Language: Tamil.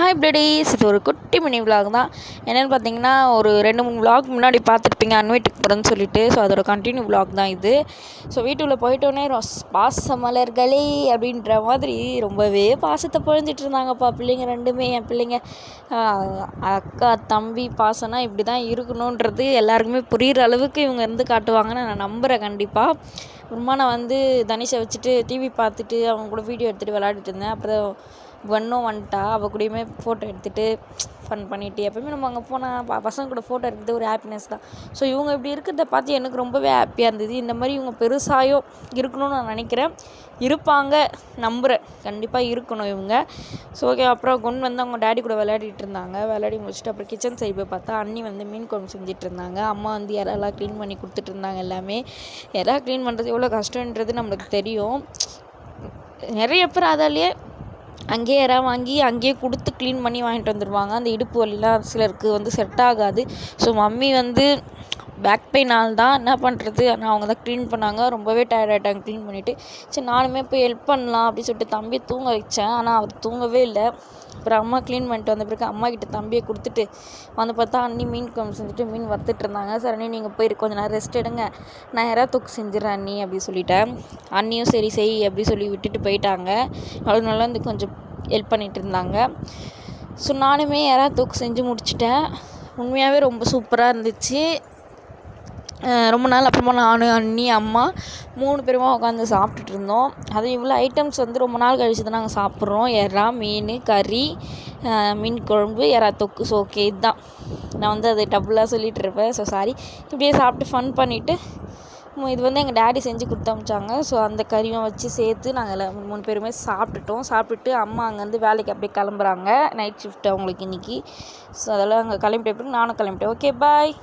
ஹாய் ப்ளடீஸ், இது ஒரு குட்டி மினி விலாக் தான். என்னென்னு பார்த்தீங்கன்னா, ஒரு 2-3 விலாக் முன்னாடி பார்த்துருப்பீங்க அன்வைட்டுக்கு போகிறேன்னு சொல்லிட்டு. ஸோ அதோட கண்டினியூ விலாக் தான் இது. ஸோ வீட்டுக்குள்ளே போயிட்டோன்னே பாச மலர்களே அப்படின்ற மாதிரி ரொம்பவே பாசத்தை பொழிஞ்சிட்டு இருந்தாங்கப்பா பிள்ளைங்க ரெண்டுமே. என் பிள்ளைங்க அக்கா தம்பி பாசம்னா இப்படி தான் இருக்கணுன்றது எல்லாருக்குமே புரிகிற அளவுக்கு இவங்க இருந்து காட்டுவாங்கன்னு நான் நம்புகிறேன் கண்டிப்பாக. அப்புறமா நான் வந்து தனிஷை வச்சுட்டு டிவி பார்த்துட்டு அவங்க கூட வீடியோ எடுத்துகிட்டு விளையாடிட்டு இருந்தேன். அப்புறம் வந்துட்டா, அவள் கூடயுமே ஃபோட்டோ எடுத்துகிட்டு ஃபன் பண்ணிவிட்டு, எப்போயுமே நம்ம அங்கே போனால் பசங்க கூட ஃபோட்டோ எடுக்கிறது ஒரு ஹாப்பினஸ் தான். ஸோ இவங்க இப்படி இருக்கிறத பார்த்து எனக்கு ரொம்பவே ஹாப்பியாக இருந்தது. இந்த மாதிரி இவங்க பெருசாயும் இருக்கணும்னு நான் நினைக்கிறேன், இருப்பாங்க நம்புகிறேன், கண்டிப்பாக இருக்கணும் இவங்க. So okay. அப்புறம் கொண்டு வந்து அவங்க டேடி கூட விளையாடிட்டு இருந்தாங்க. விளையாடி முடிச்சுட்டு அப்புறம் கிச்சன் சைடு போய் பார்த்தா அண்ணி வந்து மீன் குழம்பு செஞ்சுட்டு இருந்தாங்க. அம்மா வந்து இறாலாம் க்ளீன் பண்ணி கொடுத்துட்டு இருந்தாங்க. எல்லாமே இறா க்ளீன் பண்ணுறது எவ்வளோ கஷ்டன்றது நம்மளுக்கு தெரியும். நிறைய பேர் அதாலேயே அங்கேயே இறா வாங்கி அங்கேயே கொடுத்து க்ளீன் பண்ணி வாங்கிட்டு வந்துடுவாங்க. அந்த இடுப்பு வலிலாம் சிலருக்கு வந்து செட் ஆகாது. ஸோ மம்மி வந்து பேக் பெயினால் தான் என்ன பண்ணுறது, ஆனால் அவங்க தான் க்ளீன் பண்ணாங்க. ரொம்பவே டயர்ட் ஆகிட்டாங்க க்ளீன் பண்ணிவிட்டு. சரி நானுமே போய் ஹெல்ப் பண்ணலாம் அப்படின்னு சொல்லிட்டு தம்பியை தூங்க வச்சேன். ஆனால் அவர் தூங்கவே இல்லை. அப்புறம் அம்மா க்ளீன் பண்ணிட்டு வந்த பிறகு அம்மா கிட்ட தம்பியை கொடுத்துட்டு வந்து பார்த்தா அண்ணி மீன் குழம்பு செஞ்சுட்டு மீன் வறுத்துட்டு இருந்தாங்க. சரி அண்ணி நீங்கள் போய் கொஞ்சம் நேரம் ரெஸ்ட் எடுங்க, நான் யாராவது தொக்கு செஞ்சிடறேன் அண்ணி அப்படி சொல்லிட்டேன். அண்ணியும் சரி செய் அப்படி சொல்லி விட்டுட்டு போயிட்டாங்க. அவ்வளோ நல்லா வந்து கொஞ்சம் ஹெல்ப் பண்ணிகிட்டு இருந்தாங்க. ஸோ நானுமே யாராவது தொக்கு செஞ்சு முடிச்சிட்டேன். உண்மையாகவே ரொம்ப சூப்பராக இருந்துச்சு. ரொம்ப நாள் அப்புறமா நான் அண்ணி அம்மா 3 பேருமா உட்காந்து சாப்பிட்டுட்டு இருந்தோம். அதுவும் இவ்வளோ ஐட்டம்ஸ் வந்து ரொம்ப நாள் கழிச்சு தான் நாங்கள் சாப்பிட்றோம். எறா, மீன் கறி, மீன் குழம்பு, எறா தொக்கு. ஸோ ஓகே, இதுதான் நான் வந்து அதை டபுளாக சொல்லிகிட்டு இருப்பேன். So sorry. இப்படியே சாப்பிட்டு ஃபன் பண்ணிவிட்டு இது வந்து எங்கள் டேடி செஞ்சு கொடுத்து அனுப்பிச்சாங்க. ஸோ அந்த கறியும் வச்சு சேர்த்து நாங்கள் 3 பேருமே சாப்பிட்டுட்டோம். சாப்பிட்டுட்டு அம்மா அங்கேருந்து வேலைக்கு அப்படியே கிளம்புறாங்க. நைட் ஷிஃப்ட் அவங்களுக்கு இன்றைக்கி. ஸோ அதெல்லாம் அங்கே கிளம்பிட்ட பிறகு நானும் கிளம்பிட்டேன். Okay bye.